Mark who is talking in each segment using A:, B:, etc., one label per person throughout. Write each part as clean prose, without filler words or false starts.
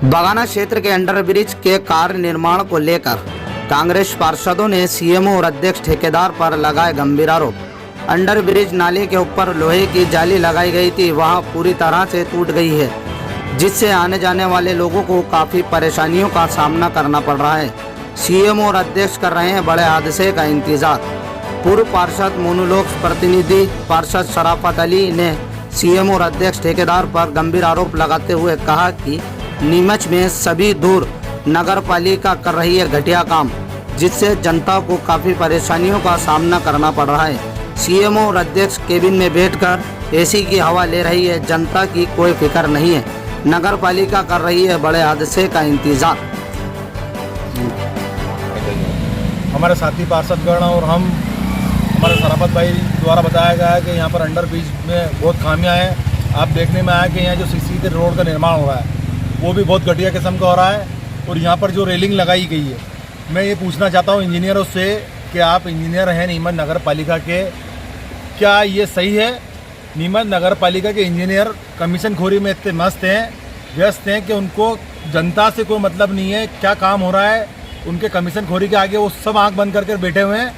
A: बगाना क्षेत्र के अंडरब्रिज के कार्य निर्माण को लेकर कांग्रेस पार्षदों ने सीएमओ और अध्यक्ष ठेकेदार पर लगाए गंभीर आरोप। अंडरब्रिज नाले के ऊपर लोहे की जाली लगाई गई थी, वहां पूरी तरह से टूट गई है, जिससे आने जाने वाले लोगों को काफ़ी परेशानियों का सामना करना पड़ रहा है। सीएमओ और अध्यक्ष कर रहे हैं बड़े हादसे का इंतजार। पूर्व पार्षद मोनोलोक प्रतिनिधि पार्षद शराफत अली ने सीएमओ और अध्यक्ष ठेकेदार पर गंभीर आरोप लगाते हुए कहा कि नीमच में सभी दूर नगर पालिका कर रही है घटिया काम, जिससे जनता को काफ़ी परेशानियों का सामना करना पड़ रहा है। सीएमओ और अध्यक्ष केबिन में बैठकर एसी की हवा ले रही है, जनता की कोई फिक्र नहीं है। नगर पालिका कर रही है बड़े हादसे का इंतजार।
B: हमारे साथी पार्षदगण और हमारे शराफत भाई द्वारा बताया गया है कि यहाँ पर अंडर ब्रिज में बहुत खामियां हैं। आप देखने में आया कि यहाँ जो सीसी रोड का निर्माण हो रहा है वो भी बहुत घटिया किस्म का हो रहा है, और यहाँ पर जो रेलिंग लगाई गई है, मैं ये पूछना चाहता हूँ इंजीनियरों से कि आप इंजीनियर हैं नीमच नगर पालिका के, क्या ये सही है? नीमच नगर पालिका के इंजीनियर कमीशन खोरी में इतने मस्त हैं, व्यस्त हैं कि उनको जनता से कोई मतलब नहीं है, क्या काम हो रहा है उनके कमीशन खोरी के आगे वो सब आंख बंद करके बैठे हुए हैं।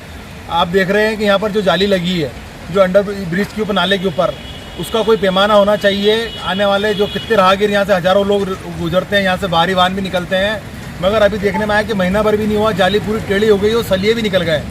B: आप देख रहे हैं कि यहाँ पर जो जाली लगी है जो अंडर ब्रिज के ऊपर, नाले के ऊपर, उसका कोई पैमाना होना चाहिए। आने वाले जो कितने राहगीर यहाँ से हज़ारों लोग गुजरते हैं, यहाँ से बाहरी वाहन भी निकलते हैं, मगर अभी देखने में आया कि महीना भर भी नहीं हुआ, जाली पूरी टेढ़ी हो गई और सलिए भी निकल गए,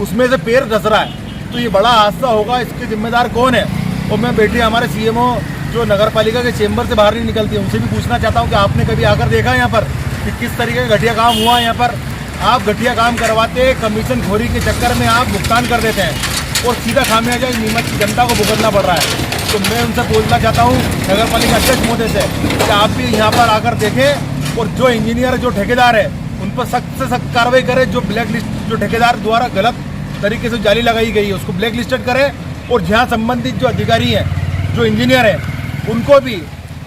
B: उसमें से पैर धस रहा है। तो ये बड़ा हादसा होगा, इसके जिम्मेदार कौन है? और मैं बेटे हमारे सीएमओ जो नगर पालिका के चेंबर से बाहर नहीं निकलती है, उनसे भी पूछना चाहता हूँ कि आपने कभी आकर देखा यहाँ पर कि किस तरीके का घटिया काम हुआ? यहाँ पर आप घटिया काम करवाते, कमीशन खोरी के चक्कर में आप भुगतान कर देते हैं और सीधा खामियाजा नीमच की जनता को भुगतना पड़ रहा है। तो मैं उनसे बोलना चाहता हूँ नगर पालिका अध्यक्ष महोदय से कि आप भी यहाँ पर आकर देखें और जो इंजीनियर जो ठेकेदार है उन पर सख्त से सख्त कार्रवाई करें। जो ब्लैक लिस्ट जो ठेकेदार द्वारा गलत तरीके से जाली लगाई गई है उसको ब्लैक लिस्टेड करें, और जहाँ संबंधित जो अधिकारी हैं, जो इंजीनियर हैं, उनको भी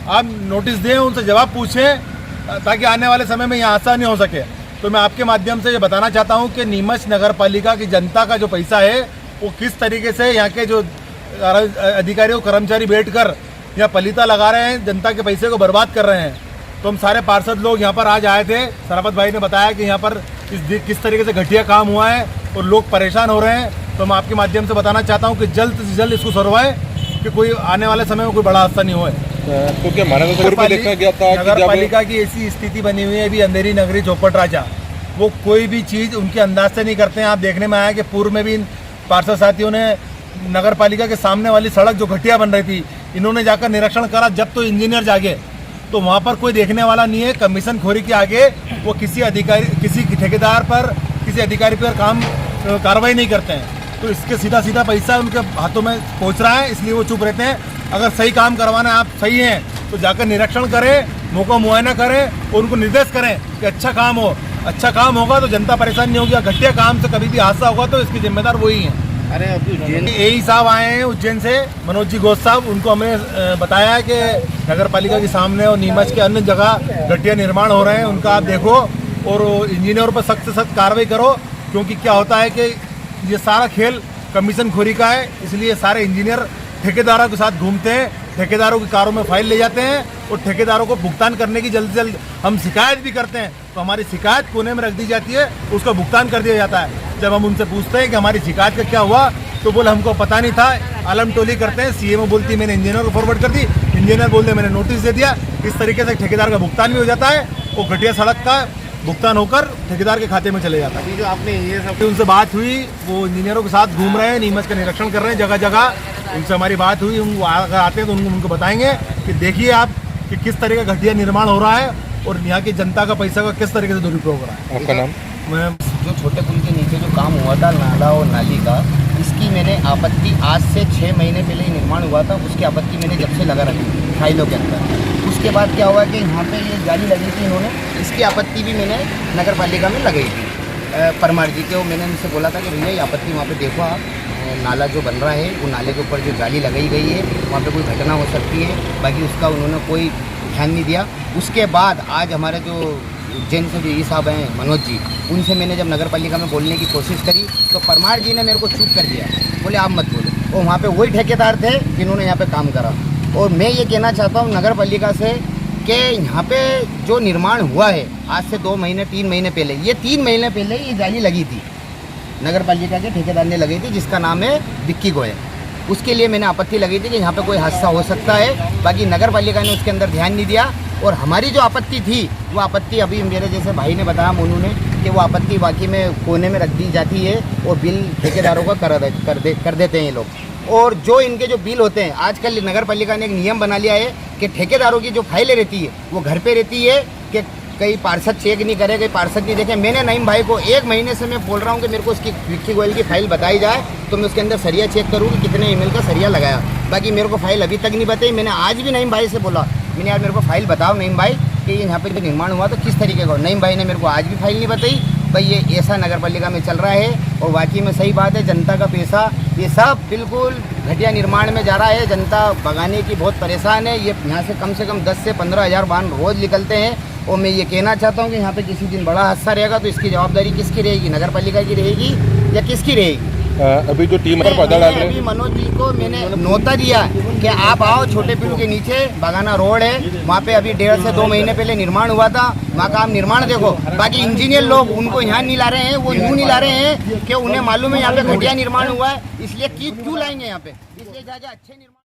B: आप नोटिस दें, उनसे जवाब पूछें ताकि आने वाले समय में यहाँ आसानी हो सके। तो मैं आपके माध्यम से ये बताना चाहता हूँ कि नीमच नगर पालिका की जनता का जो पैसा है वो किस तरीके से यहाँ के जो अधिकारी और कर्मचारी बैठकर यहाँ पलीता लगा रहे हैं, जनता के पैसे को बर्बाद कर रहे हैं। तो हम सारे पार्षद लोग यहाँ पर आज आए थे। शराफत भाई ने बताया कि यहाँ पर किस तरीके से घटिया काम हुआ है और लोग परेशान हो रहे हैं। तो मैं आपके माध्यम से बताना चाहता हूँ कि जल्द से जल्द इसको सुलझाएं कि कोई आने वाले समय में कोई बड़ा हादसा नहीं होए।
C: तो क्या देखा गया था
B: नगर पालिका की ऐसी स्थिति बनी हुई है अभी, अंधेरी नगरी चौपट राजा, वो कोई भी चीज़ उनके अंदाज से नहीं करते हैं। आप देखने में आया कि पूर्व में भी पार्षद साथियों ने नगर पालिका के सामने वाली सड़क जो घटिया बन रही थी, इन्होंने जाकर निरीक्षण करा। जब तो इंजीनियर जागे तो वहाँ पर कोई देखने वाला नहीं है। कमीशन खोरी के आगे वो किसी अधिकारी, किसी ठेकेदार पर, किसी अधिकारी पर कार्रवाई नहीं करते हैं। तो इसके सीधा सीधा पैसा उनके हाथों में पहुँच रहा है, इसलिए वो चुप रहते हैं। अगर सही काम करवाना आप सही हैं तो जाकर निरीक्षण करें, मौका मुआयना करें और उनको निर्देश करें कि अच्छा काम हो। अच्छा काम होगा तो जनता परेशान नहीं होगी। घटिया काम से कभी भी हादसा होगा तो इसके जिम्मेदार वही हैं।
C: अरे अभी उज्जैन
B: यही साहब आए हैं उज्जैन से, मनोज जी घोष साहब, उनको हमने बताया है कि नगर पालिका के सामने और नीमच के अन्य जगह घटिया निर्माण हो रहे हैं, उनका आप देखो और इंजीनियर पर सख्त से सख्त कार्रवाई करो। क्योंकि क्या होता है कि ये सारा खेल कमीशन खोरी का है, इसलिए सारे इंजीनियर ठेकेदारों के साथ घूमते हैं, ठेकेदारों की कारों में फाइल ले जाते हैं और ठेकेदारों को भुगतान करने की जल्द से जल्द हम शिकायत भी करते हैं। तो हमारी शिकायत कोने में रख दी जाती है, उसका भुगतान कर दिया जाता है। जब हम उनसे पूछते हैं कि हमारी शिकायत का क्या हुआ, तो बोले हमको पता नहीं था, आलम टोली करते हैं। सीएमओ बोलती मैंने इंजीनियर को फॉरवर्ड कर दी, इंजीनियर बोलते मैंने नोटिस दे दिया। इस तरीके से ठेकेदार का भुगतान भी हो जाता है और घटिया सड़क का भुगतान होकर ठेकेदार के खाते में चले जाता है।
C: जो आपने ये सब
B: उनसे बात हुई, वो इंजीनियरों के साथ घूम रहे हैं, नीमच का निरीक्षण कर रहे हैं जगह जगह। उनसे हमारी बात हुई, हम अगर आते हैं तो उनको बताएंगे कि देखिए आप कि किस तरह का घटिया निर्माण हो रहा है और यहाँ की जनता का पैसा का किस तरीके से दुरुपयोग हो रहा है।
C: आपका नाम?
B: मैं
D: जो छोटे पुल के नीचे जो काम हुआ था नाला और नाली का, इसकी मैंने आपत्ति आज से 6 महीने पहले ही निर्माण हुआ था, उसकी आपत्ति मैंने जब से लगा रखी थी फाइलों के अंदर। उसके बाद क्या हुआ कि यहाँ पे ये जाली लगी थी इन्होंने, इसकी आपत्ति भी मैंने नगर पालिका में लगाई थी परमार जी के। वो मैंने उनसे बोला था कि भैया ये आपत्ति वहाँ पे देखो आप, नाला जो बन रहा है वो नाले के ऊपर जो जाली लगाई गई है वहाँ पे कोई घटना हो सकती है, बाकी उसका उन्होंने कोई ध्यान नहीं दिया। उसके बाद आज हमारे जो उज्जैन से जो ये साहब हैं मनोज जी, उनसे मैंने जब नगर पालिका में बोलने की कोशिश करी तो परमार जी ने मेरे को चुप कर दिया, बोले आप मत बोलो। और वहाँ पे वही ठेकेदार थे जिन्होंने यहाँ पे काम करा। और मैं ये कहना चाहता हूँ नगर पालिका से कि यहाँ पे जो निर्माण हुआ है आज से 2 महीने 3 महीने पहले, ये 3 महीने पहले ये जाली लगी थी, नगर पालिका के ठेकेदार ने लगी थी, जिसका नाम है विक्की गोयल। उसके लिए मैंने आपत्ति लगी थी कि यहाँ पे कोई हादसा हो सकता है। बाकी नगर पालिका ने उसके अंदर ध्यान नहीं दिया। और हमारी जो आपत्ति थी वो आपत्ति अभी मेरे जैसे भाई ने बताया, मोनू ने, कि वो आपत्ति बाकी में कोने में रख दी जाती है और बिल ठेकेदारों का कर देते हैं ये लोग। और जो इनके जो बिल होते हैं, आजकल नगर पालिका ने एक नियम बना लिया है कि ठेकेदारों की जो फाइलें रहती है वो घर पे रहती है, कि कई पार्षद चेक नहीं करे, कई पार्षद नहीं देखे। मैंने नईम भाई को 1 महीने से मैं बोल रहा हूँ कि मेरे को उसकी विक्की गोयल की फाइल बताई जाए तो मैं उसके अंदर सरिया चेक करूँ कि कितने ml का सरिया लगाया। बाकी मेरे को फाइल अभी तक नहीं बताई। मैंने आज भी नईम भाई से बोला, मैंने यार मेरे को फाइल बताओ नईम भाई कि यहाँ पर जो निर्माण हुआ तो किस तरीके का। नईम भाई ने मेरे को आज भी फाइल नहीं बताई। भाई ये ऐसा नगर पालिका में चल रहा है और वाकई में सही बात है, जनता का पैसा ये सब बिल्कुल घटिया निर्माण में जा रहा है। जनता भगाने की बहुत परेशान है। ये यहाँ से कम 10 से 15 हज़ार वाहन रोज़ निकलते हैं। और मैं ये कहना चाहता हूँ कि यहाँ पे किसी दिन बड़ा हादसा रहेगा तो इसकी जवाबदारी किसकी रहेगी, नगर पालिका की रहेगी या किसकी रहेगी?
C: अभी जो टीम पर पता डाल रहे
D: अभी मनोज जी को मैंने न्योता दिया कि आप आओ, छोटे पिलू के नीचे बगाना रोड है, वहाँ पे अभी 1.5 से 2 महीने पहले निर्माण हुआ था, वहाँ का आप निर्माण देखो। बाकी इंजीनियर लोग उनको यहाँ नहीं ला रहे हैं, वो यूँ नहीं ला रहे हैं कि उन्हें मालूम है यहाँ पे घटिया निर्माण हुआ है, इसलिए क्यों लाएंगे यहाँ पे, इसलिए अच्छे निर्माण